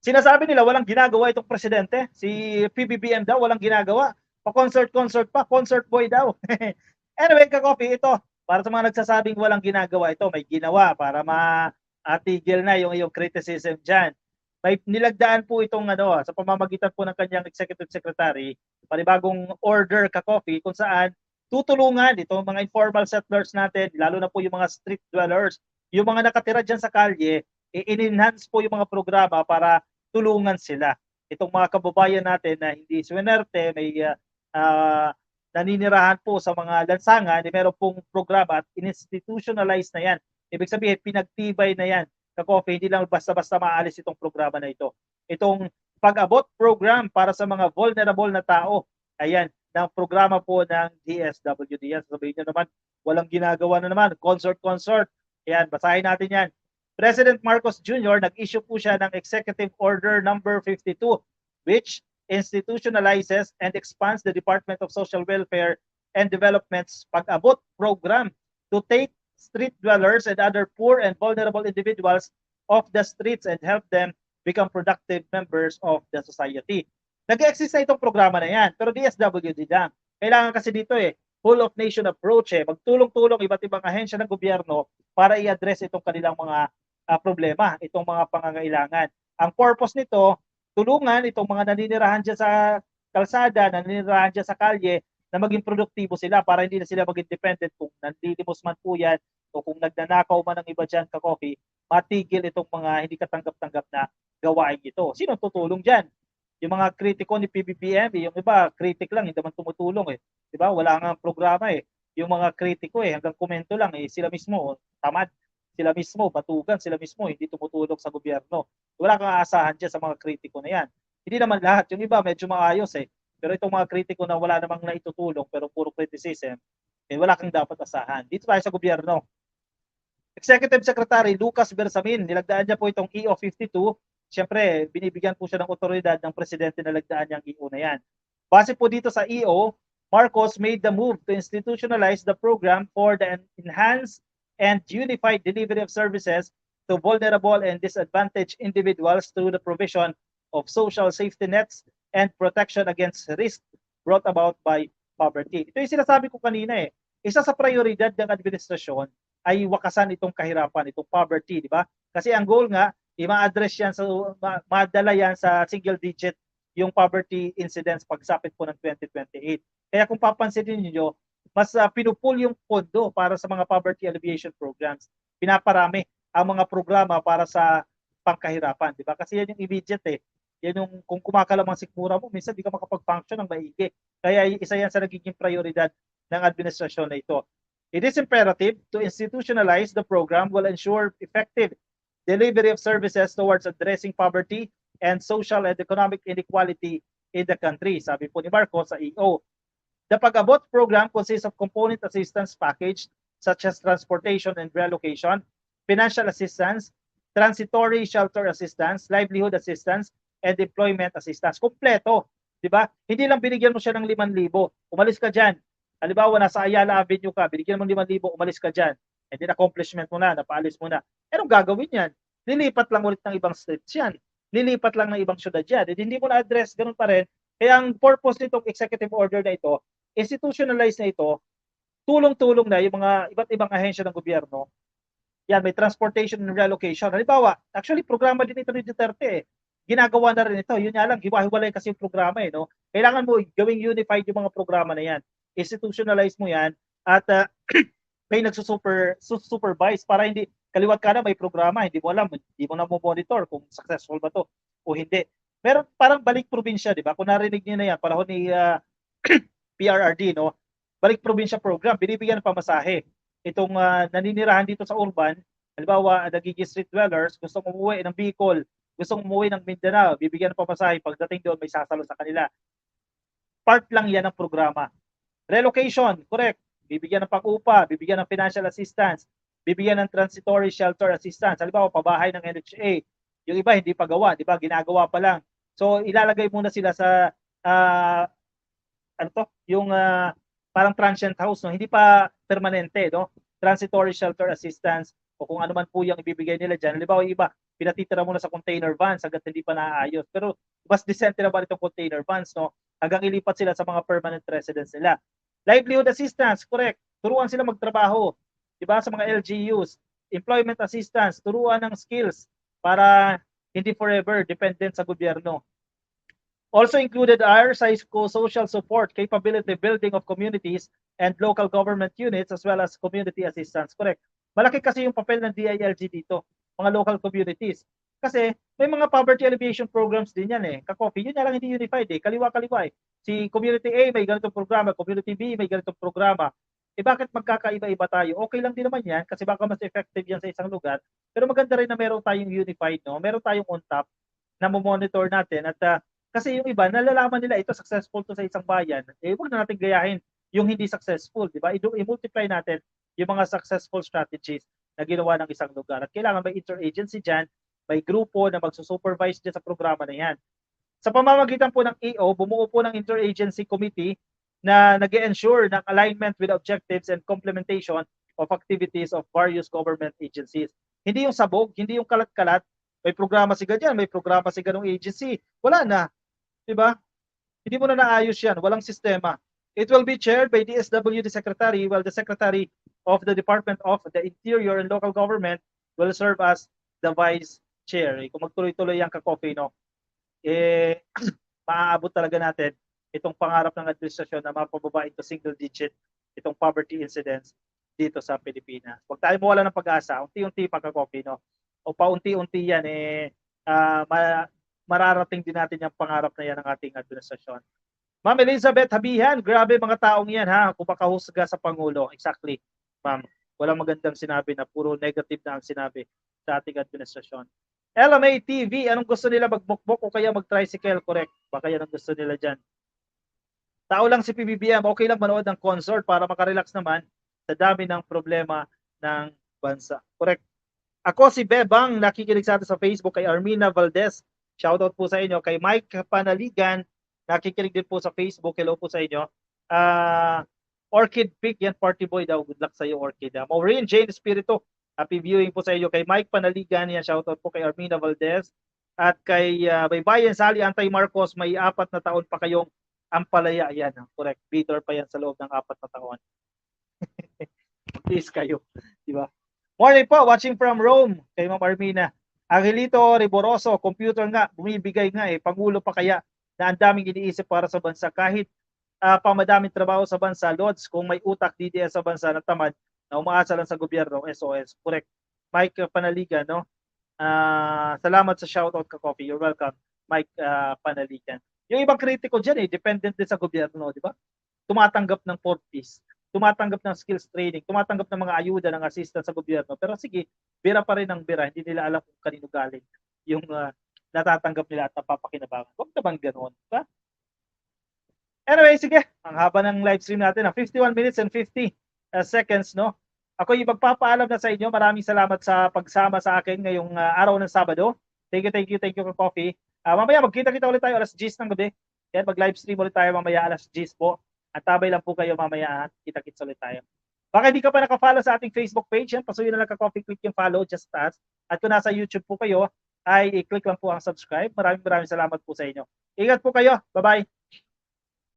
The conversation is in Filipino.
Sinasabi nila walang ginagawa itong presidente, si PBBM daw walang ginagawa. Pa-concert pa, concert boy daw. Anyway, Ka-Coffee, ito, para sa mga nagsasabing walang ginagawa, ito may ginawa para matigil na yung criticism diyan. May nilagdaan po itong sa pamamagitan po ng kanyang executive secretary, panibagong order, Ka-Coffee, kung saan tutulungan itong mga informal settlers natin, lalo na po yung mga street dwellers, yung mga nakatira diyan sa kalye, i-enhance po yung mga programa para tulungan sila. Itong mga kababayan natin na hindi swinerte, may naninirahan po sa mga lansangan, meron pong programa at institutionalize na yan. Ibig sabihin, pinagtibay na yan. Ka-Coffee, hindi lang basta-basta maalis itong programa na ito. Itong pag-abot program para sa mga vulnerable na tao, ayan, ng programa po ng DSWD. Yan, sabihin nyo naman, walang ginagawa na naman, concert. Ayan, basahin natin yan. President Marcos Jr. nag-issue po siya ng Executive Order number 52 which institutionalizes and expands the Department of Social Welfare and Development's pag-abot program to take street dwellers and other poor and vulnerable individuals off the streets and help them become productive members of the society. Nag-exist na itong programa na yan, pero DSWD lang. Kailangan kasi dito whole of nation approach magtulong-tulong iba't ibang ahensya ng gobyerno para i-address itong kanilang mga problema, itong mga pangangailangan. Ang purpose nito, tulungan itong mga naninirahan dyan sa kalsada, naninirahan dyan sa kalye, na maging produktibo sila para hindi na sila maging dependent kung nanlilimos man po yan o kung nagnanakaw man ng iba dyan, Ka-Coffee, matigil itong mga hindi katanggap-tanggap na gawain ito. Sino tutulong dyan? Yung mga kritiko ni PBBM, yung iba, kritik lang, hindi naman tumutulong Diba? Wala nga programa Yung mga kritiko hanggang komento lang sila mismo, tamad. Sila mismo, batugan, sila mismo, hindi tumutulong sa gobyerno. Wala kang aasahan dyan sa mga kritiko na yan. Hindi naman lahat. Yung iba, medyo maayos Pero itong mga kritiko na wala namang naitutulong, pero puro criticism, wala kang dapat asahan. Dito tayo sa gobyerno. Executive Secretary Lucas Bersamin, nilagdaan niya po itong EO 52. Siyempre, binibigyan po siya ng otoridad ng presidente na lagdaan niyang EO na yan. Base po dito sa EO, Marcos made the move to institutionalize the program for the enhanced and unified delivery of services to vulnerable and disadvantaged individuals through the provision of social safety nets and protection against risk brought about by poverty. Ito yung sinasabi ko kanina Isa sa prioridad ng administrasyon ay wakasan itong kahirapan, itong poverty, di ba? Kasi ang goal nga, i-ma-address yan, madala yan sa single digit yung poverty incidence pagsapit po ng 2028. Kaya kung papansinin niyo, mas pinupul yung pondo para sa mga poverty alleviation programs. Pinaparami ang mga programa para sa pangkahirapan, di ba? Kasi yan yung immediate Yan yung kung kumakalamang sikmura mo, minsan di ka makapag-function ng maigi. Kaya isa yan sa nagiging prioridad ng administrasyon na ito. It is imperative to institutionalize the program will ensure effective delivery of services towards addressing poverty and social and economic inequality in the country. Sabi po ni Marcos sa EO. The Pag-abot program consists of component assistance package such as transportation and relocation, financial assistance, transitory shelter assistance, livelihood assistance, and employment assistance. Kompleto, di ba? Hindi lang binigyan mo siya ng 5,000. Umalis ka dyan. Halimbawa, nasa Ayala Avenue ka, binigyan mo ng 5,000, umalis ka dyan. And then accomplishment mo na, napaalis mo na. Anong gagawin yan? Lilipat lang ulit ng ibang states yan. Lilipat lang ng ibang syudad yan. And hindi mo na-address, ganun pa rin. Kaya ang purpose nitong executive order na ito, institutionalize na ito, tulong-tulong na yung mga iba't ibang ahensya ng gobyerno. Yan, may transportation and relocation. Halimbawa, actually, programa din ito ni Duterte Ginagawa na rin ito. Yun nga lang, hiwa-hiwalay kasi yung programa no? Kailangan mo gawing unified yung mga programa na yan. Institutionalize mo yan at may nagsusupervise para hindi kaliwat ka na may programa, hindi mo alam, hindi mo na mo monitor kung successful ba to o hindi. Pero parang balik probinsya, di ba? Kung narinig niyo na yan, panahon ni PRRD, no? Balik probinsya program, binibigyan ng pamasahe. Itong naninirahan dito sa urban, halimbawa, nagiging street dwellers, gusto umuwi ng Bicol, gusto umuwi ng Mindanao, bibigyan ng pamasahe, pagdating doon may sasalo sa kanila. Part lang yan ng programa. Relocation, correct. Bibigyan ng pag-upa, bibigyan ng financial assistance, bibigyan ng transitory shelter assistance. Halimbawa, pabahay ng NHA. Yung iba hindi pa gawa, di ba? Ginagawa pa lang. So, ilalagay muna sila sa yung parang transient house, no? Hindi pa permanente, no? Transitory shelter assistance o kung ano man po yung ibibigay nila diyan. Halimbawa, iba, pinatitira muna sa container vans hangga't hindi pa naaayos. Pero mas decente naman itong container vans, no? Hanggang ilipat sila sa mga permanent residence nila. Livelihood assistance, correct. Turuan sila magtrabaho, 'di ba, sa mga LGUs. Employment assistance, turuan ng skills para hindi forever dependent sa gobyerno. Also included are psychosocial support, capability building of communities and local government units as well as community assistance. Correct. Malaki kasi yung papel ng DILG dito, mga local communities. Kasi may mga poverty alleviation programs din yan eh. Ka-coffee, yun na lang hindi unified eh. Kaliwa-kaliwa eh. Si Community A may ganitong programa, Community B may ganitong programa. Eh bakit magkakaiba-iba tayo? Okay lang din naman yan kasi baka mas effective yan sa isang lugar. Pero maganda rin na meron tayong unified, no? Meron tayong on top na monitor natin at kasi yung iba nalalaman nila ito successful to sa isang bayan, eh wag na natin gayahin yung hindi successful, di ba? I-multiply natin yung mga successful strategies na ginawa ng isang lugar. At kailangan may interagency diyan, may grupo na magsusupervise diyan sa programa na yan. Sa pamamagitan po ng EO, bumuo po ng interagency committee na nag-ensure ng alignment with objectives and complementation of activities of various government agencies. Hindi yung sabog, hindi yung kalat-kalat, may programa si ganyan, may programa si ganong agency. Wala na. Diba? Hindi mo na naayos yan. Walang sistema. It will be chaired by DSWD Secretary while the Secretary of the Department of the Interior and Local Government will serve as the Vice Chair. Kung magtuloy-tuloy yan ka-coffee, no? Eh, maaabot talaga natin itong pangarap ng administrasyon na mapababa ito single digit itong poverty incidence dito sa Pilipinas. Huwag tayo mawala ng pag-asa. Unti-unti pagka-coffee, no? O paunti-unti yan, mararating din natin yung pangarap na yan ng ating administrasyon. Ma'am Elizabeth Habihan, grabe mga taong yan ha, kumakahusga sa Pangulo. Exactly, ma'am. Walang magandang sinabi na puro negative na ang sinabi sa ating administrasyon. LMA TV, anong gusto nila, magbukbok o kaya mag-tricycle? Correct, baka yan ang gusto nila dyan. Tao lang si PBBM, okay lang manood ng consort para makarelax naman sa dami ng problema ng bansa. Correct. Ako si Bebang, nakikinig sa atin sa Facebook, kay Armina Valdez. Shoutout po sa inyo. Kay Mike Panaligan, nakikinig din po sa Facebook. Hello po sa inyo. Orchid Pig, yan, party boy daw. Good luck sa iyo, Orchid. Maureen Jane Espiritu, happy viewing po sa inyo. Kay Mike Panaligan, yan, shoutout po kay Armina Valdez. At kay Baybayan Sally Antay Marcos, may 4 na taon pa kayong ampalaya. Yan, correct. Bitter pa yan sa loob ng 4 na taon. Please kayo, di ba? Morning po, watching from Rome, kay Ma'am Armina. Angelito Riboroso, computer nga, bumibigay nga eh, Pangulo pa kaya na ang daming iniisip para sa bansa kahit pamadaming trabaho sa bansa, Lods, kung may utak DDS sa bansa na tamad, na umaasa lang sa gobyerno, SOS. Correct. Mike Panaligan, no? Salamat sa shoutout ka, Coffee. You're welcome, Mike Panaligan. Yung ibang kritiko dyan eh, dependent din sa gobyerno, di ba? Tumatanggap ng 4Ps. Tumatanggap ng skills training, tumatanggap ng mga ayuda ng assistance sa gobyerno. Pero sige, bira pa rin ang bira. Hindi nila alam kung kanino galing yung natatanggap nila at napapakinabangan. Huwag naman ganoon. Diba? Anyway, sige. Ang haba ng live stream natin. 51 minutes and 50 seconds, no? Ako yung magpapaalam na sa inyo. Maraming salamat sa pagsama sa akin ngayong araw ng Sabado. Thank you, Coffee. Mamaya magkita-kita ulit tayo alas 10 ng gabi. Yan, mag-live stream ulit tayo mamaya alas 10 po. At tabay lang po kayo mamaya at kita-kits ulit tayo. Baka hindi ka pa naka-follow sa ating Facebook page, yan, pasuyin na lang ka-coffee, click yung follow, just task. At kung nasa YouTube po kayo, ay i-click lang po ang subscribe. Maraming salamat po sa inyo. Ingat po kayo. Bye-bye.